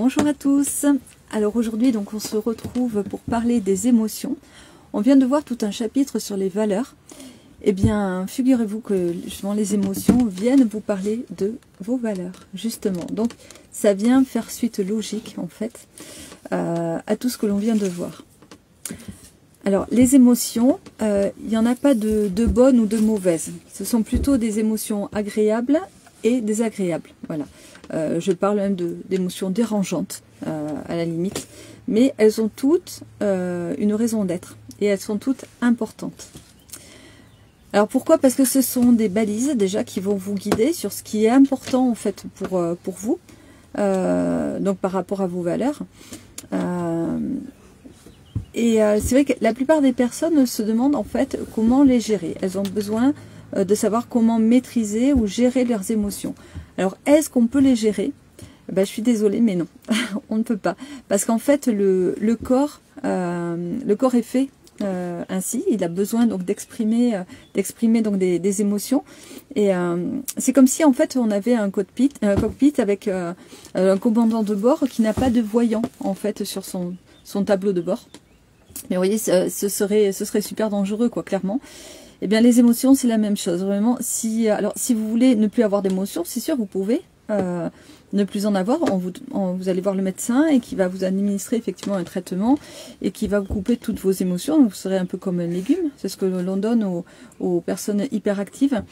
Bonjour à tous. Alors aujourd'hui donc on se retrouve pour parler des émotions. On vient de voir tout un chapitre sur les valeurs. Eh bien figurez-vous que justement les émotions viennent vous parler de vos valeurs justement. Donc ça vient faire suite logique en fait à tout ce que l'on vient de voir. Alors les émotions, il n'y en a pas de bonnes ou de mauvaises. Ce sont plutôt des émotions agréables et désagréables. Voilà. Je parle même d'émotions dérangeantes à la limite, mais elles ont toutes une raison d'être et elles sont toutes importantes. Alors pourquoi? Parce que ce sont des balises déjà qui vont vous guider sur ce qui est important en fait pour vous, donc par rapport à vos valeurs. C'est vrai que la plupart des personnes se demandent en fait comment les gérer. Elles ont besoin de savoir comment maîtriser ou gérer leurs émotions. Alors, est-ce qu'on peut les gérer? Ben, je suis désolée, mais non, on ne peut pas. Parce qu'en fait, le corps est fait ainsi. Il a besoin donc d'exprimer donc des émotions. Et c'est comme si en fait on avait un cockpit avec un commandant de bord qui n'a pas de voyant en fait sur son tableau de bord. Mais vous voyez, ce serait super dangereux, quoi, clairement. Eh bien, les émotions, c'est la même chose. Vraiment, si vous voulez ne plus avoir d'émotions, c'est sûr, vous pouvez ne plus en avoir. Vous allez voir le médecin et qui va vous administrer effectivement un traitement et qui va vous couper toutes vos émotions. Donc, vous serez un peu comme un légume. C'est ce que l'on donne aux personnes hyperactives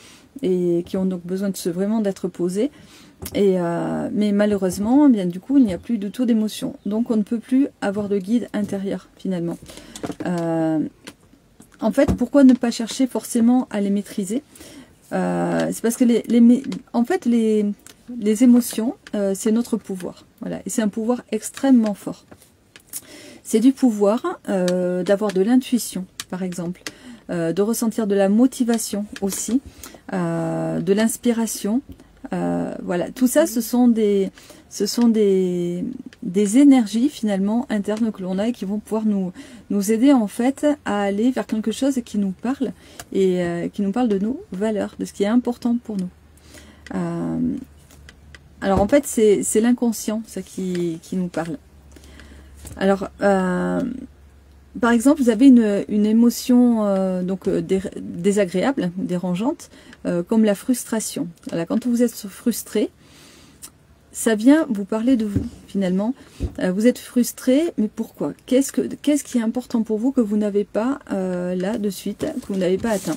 et qui ont donc besoin vraiment d'être posées. Mais malheureusement, eh bien, du coup, il n'y a plus du tout d'émotions. Donc, on ne peut plus avoir de guide intérieur, finalement. En fait, pourquoi ne pas chercher forcément à les maîtriser? C'est parce que en fait, les émotions, c'est notre pouvoir. Voilà. Et c'est un pouvoir extrêmement fort. C'est du pouvoir d'avoir de l'intuition, par exemple, de ressentir de la motivation aussi, de l'inspiration. Voilà, tout ça, ce sont des énergies finalement internes que l'on a et qui vont pouvoir nous aider en fait à aller vers quelque chose qui nous parle et qui nous parle de nos valeurs, de ce qui est important pour nous. Alors en fait, c'est l'inconscient, ça qui nous parle. Alors, par exemple, vous avez une émotion donc désagréable, dérangeante, comme la frustration. Voilà, quand vous êtes frustré, ça vient vous parler de vous, finalement. Vous êtes frustré, mais pourquoi? Qu'est-ce qui est important pour vous que vous n'avez pas là de suite, que vous n'avez pas atteint?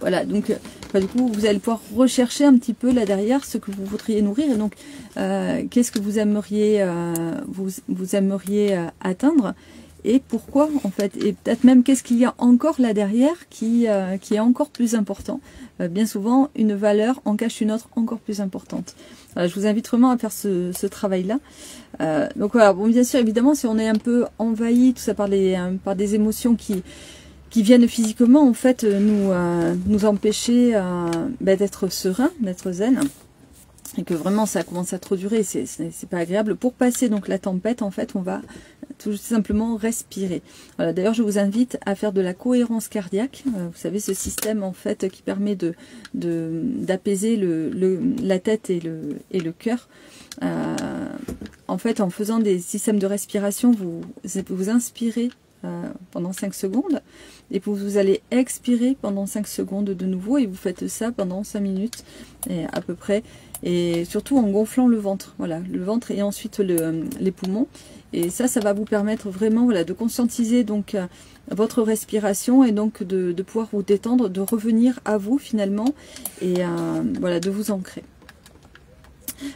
Voilà, donc du coup, vous allez pouvoir rechercher un petit peu là derrière ce que vous voudriez nourrir. Et donc, qu'est-ce que vous aimeriez, vous aimeriez atteindre? Et pourquoi en fait, et peut-être même qu'est-ce qu'il y a encore là derrière qui est encore plus important. Bien souvent, une valeur en cache une autre encore plus importante. Voilà, je vous invite vraiment à faire ce travail-là. Donc voilà, bon, bien sûr, évidemment, si on est un peu envahi, tout ça par des émotions qui viennent physiquement, en fait, nous empêcher d'être serein, d'être zen. Et que vraiment ça commence à trop durer, c'est pas agréable. Pour passer donc la tempête, en fait, on va tout simplement respirer. Voilà, d'ailleurs, je vous invite à faire de la cohérence cardiaque. Vous savez, ce système en fait qui permet d'apaiser la tête et le cœur. En fait, en faisant des systèmes de respiration, vous inspirez pendant 5 secondes et vous allez expirer pendant 5 secondes de nouveau et vous faites ça pendant 5 minutes à peu près. Et surtout en gonflant le ventre, voilà, le ventre et ensuite les poumons. Et ça va vous permettre vraiment, voilà, de conscientiser donc votre respiration et donc de pouvoir vous détendre, de revenir à vous finalement et voilà, de vous ancrer.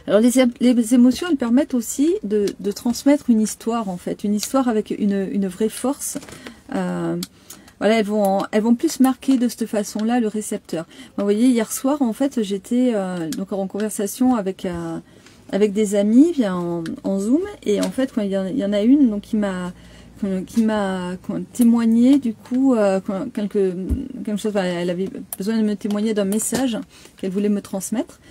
Alors les émotions, elles permettent aussi de transmettre une histoire en fait, une histoire avec une vraie force. Voilà, elles vont plus marquer de cette façon-là le récepteur. Vous voyez, hier soir, en fait, j'étais donc en conversation avec des amis en Zoom. Et en fait, il y en a une donc, qui m'a témoigné du coup quelque chose. Elle avait besoin de me témoigner d'un message qu'elle voulait me transmettre.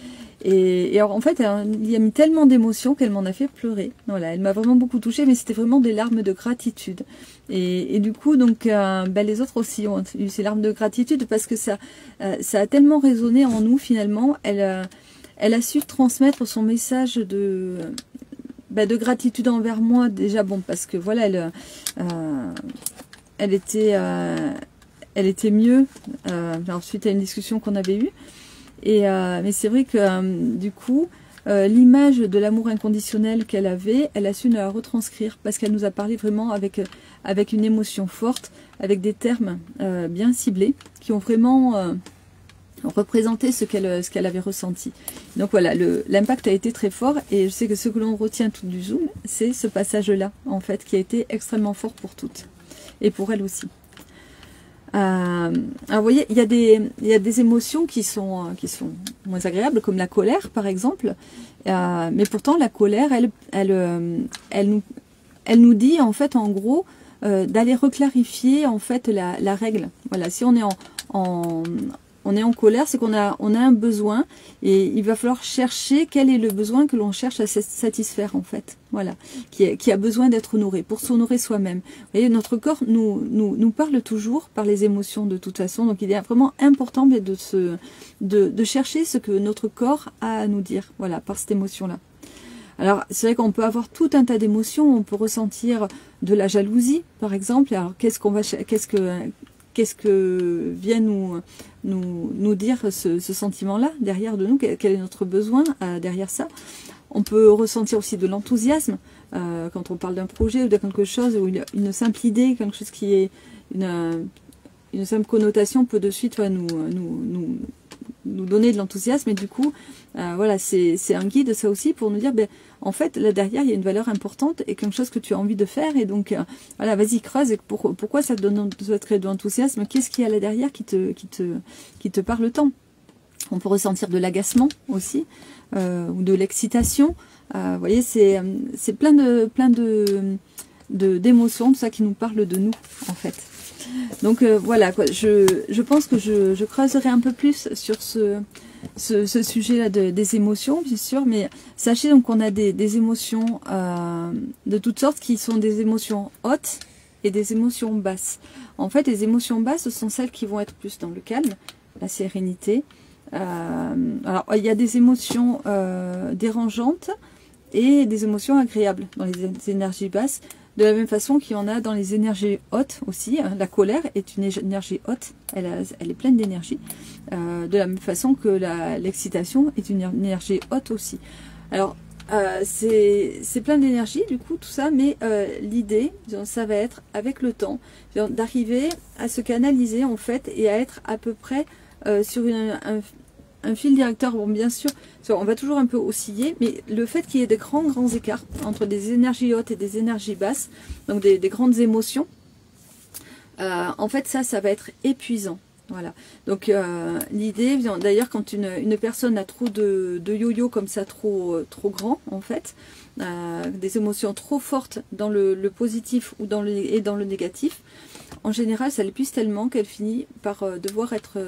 Et alors, en fait, il y a mis tellement d'émotions qu'elle m'en a fait pleurer. Voilà, elle m'a vraiment beaucoup touchée, mais c'était vraiment des larmes de gratitude. Et du coup, donc, les autres aussi ont eu ces larmes de gratitude parce que ça a tellement résonné en nous finalement. Elle a su transmettre son message de gratitude envers moi, déjà, bon, parce que voilà, elle était mieux, suite à une discussion qu'on avait eue. Mais c'est vrai que du coup, l'image de l'amour inconditionnel qu'elle avait, elle a su nous la retranscrire parce qu'elle nous a parlé vraiment avec une émotion forte, avec des termes bien ciblés qui ont vraiment représenté ce qu'elle avait ressenti. Donc voilà, l'impact a été très fort et je sais que ce que l'on retient tout du Zoom, c'est ce passage-là, en fait, qui a été extrêmement fort pour toutes et pour elle aussi. Alors vous voyez, il y a des émotions qui sont moins agréables, comme la colère par exemple, mais pourtant la colère, elle nous dit en fait en gros d'aller reclarifier en fait la règle. Voilà, si on est on est en colère, c'est qu'on a un besoin et il va falloir chercher quel est le besoin que l'on cherche à satisfaire en fait. Voilà, qui a besoin d'être nourri, pour s'honorer soi-même. Vous voyez, notre corps nous parle toujours par les émotions de toute façon, donc il est vraiment important de chercher ce que notre corps a à nous dire, voilà, par cette émotion-là. Alors, c'est vrai qu'on peut avoir tout un tas d'émotions, on peut ressentir de la jalousie, par exemple. Alors, qu'est-ce que vient nous dire ce sentiment-là derrière de nous, quel est notre besoin derrière ça. On peut ressentir aussi de l'enthousiasme quand on parle d'un projet ou de quelque chose, ou une simple idée, quelque chose qui est une simple connotation peut de suite nous donner de l'enthousiasme, et du coup, voilà, c'est un guide, ça aussi, pour nous dire, en fait, là derrière, il y a une valeur importante et quelque chose que tu as envie de faire, et donc, voilà, vas-y, creuse, et pourquoi ça te crée de l'enthousiasme, qu'est-ce qu'il y a là derrière qui te parle tant. On peut ressentir de l'agacement aussi, ou de l'excitation, vous voyez, c'est plein d'émotions, tout ça qui nous parle de nous, en fait. Donc voilà, quoi. Je pense que je creuserai un peu plus sur ce sujet-là des émotions, bien sûr, mais sachez donc qu'on a des émotions de toutes sortes qui sont des émotions hautes et des émotions basses. En fait, les émotions basses, ce sont celles qui vont être plus dans le calme, la sérénité. Alors, il y a des émotions dérangeantes et des émotions agréables dans les énergies basses. De la même façon qu'il y en a dans les énergies hautes aussi. La colère est une énergie haute, elle est pleine d'énergie. De la même façon que l'excitation est une énergie haute aussi. Alors, c'est plein d'énergie du coup, tout ça, mais l'idée, ça va être, avec le temps, d'arriver à se canaliser en fait, et à être à peu près sur un fil directeur. Bon, bien sûr, on va toujours un peu osciller, mais le fait qu'il y ait des grands écarts entre des énergies hautes et des énergies basses, donc des grandes émotions, en fait, ça va être épuisant. Voilà. Donc, l'idée, d'ailleurs, quand une personne a trop de yo-yo comme ça, trop grand, en fait, des émotions trop fortes dans le positif ou dans le négatif, en général, ça l'épuise tellement qu'elle finit par devoir être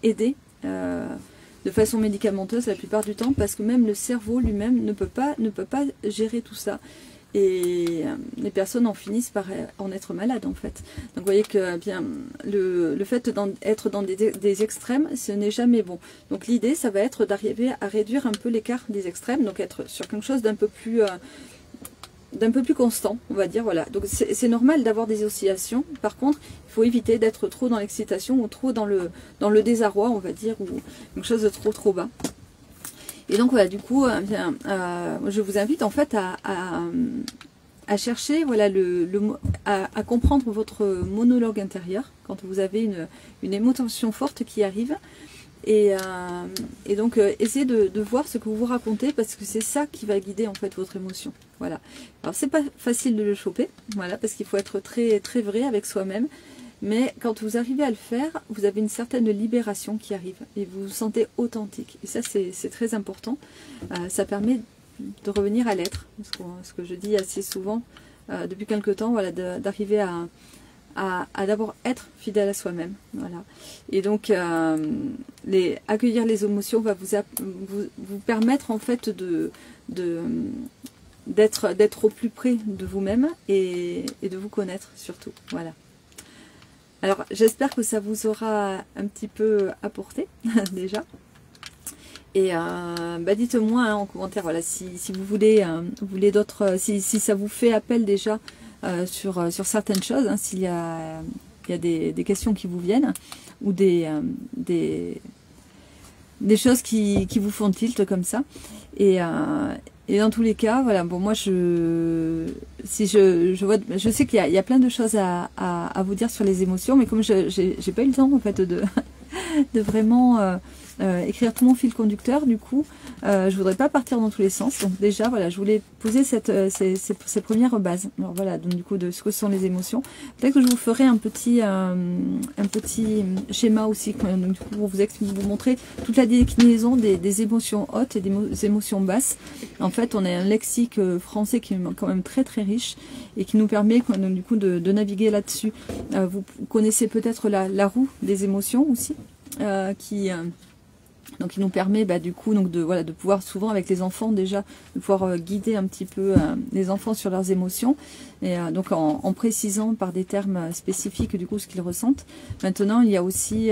aidée de façon médicamenteuse la plupart du temps, parce que même le cerveau lui-même ne peut pas gérer tout ça, et les personnes en finissent par en être malades en fait. Donc vous voyez que bien le fait d'être dans des extrêmes, ce n'est jamais bon. Donc l'idée, ça va être d'arriver à réduire un peu l'écart des extrêmes, donc être sur quelque chose d'un peu plus constant, on va dire, voilà. Donc c'est normal d'avoir des oscillations. Par contre, il faut éviter d'être trop dans l'excitation ou trop dans le désarroi, on va dire, ou quelque chose de trop bas. Et donc voilà, du coup, je vous invite en fait à chercher, voilà, à comprendre votre monologue intérieur quand vous avez une émotion forte qui arrive. Et donc essayez de voir ce que vous vous racontez, parce que c'est ça qui va guider en fait votre émotion. Voilà. Alors c'est pas facile de le choper, voilà, parce qu'il faut être très vrai avec soi-même. Mais quand vous arrivez à le faire, vous avez une certaine libération qui arrive et vous vous sentez authentique. Et ça, c'est très important. Ça permet de revenir à l'être. Ce que je dis assez souvent depuis quelque temps, voilà, d'arriver à d'abord être fidèle à soi-même. Voilà. Et donc, accueillir les émotions va vous permettre en fait d'être au plus près de vous-même et de vous connaître surtout. Voilà. Alors, j'espère que ça vous aura un petit peu apporté, déjà. Et dites-moi en commentaire, voilà, si vous voulez, d'autres, si ça vous fait appel déjà sur certaines choses, hein, s'il y a des questions qui vous viennent, ou des choses qui vous font tilt comme ça. Et dans tous les cas, voilà, bon, moi je sais qu'il y a plein de choses à vous dire sur les émotions, mais comme j'ai pas eu le temps en fait de vraiment écrire tout mon fil conducteur, du coup je voudrais pas partir dans tous les sens. Donc déjà voilà, je voulais poser ces premières bases. Alors voilà, donc du coup de ce que sont les émotions. Peut-être que je vous ferai un petit schéma aussi, donc, du coup, pour vous montrer toute la déclinaison des émotions hautes et des émotions basses. En fait, on a un lexique français qui est quand même très très riche et qui nous permet donc, du coup de naviguer là-dessus. Vous connaissez peut-être la roue des émotions aussi, donc il nous permet du coup donc de pouvoir souvent avec les enfants déjà de pouvoir guider un petit peu les enfants sur leurs émotions, et donc en précisant par des termes spécifiques du coup ce qu'ils ressentent. Maintenant il y a aussi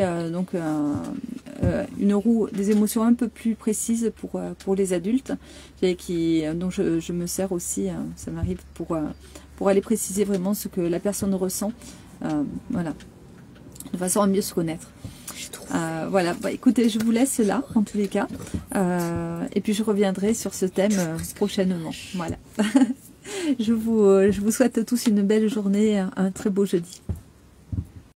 une roue des émotions un peu plus précise pour les adultes, dont je me sers aussi, ça m'arrive pour aller préciser vraiment ce que la personne ressent, voilà, de façon à mieux se connaître. Voilà, écoutez, je vous laisse là, en tous les cas. Et puis je reviendrai sur ce thème prochainement. Voilà. Je vous souhaite tous une belle journée, un très beau jeudi.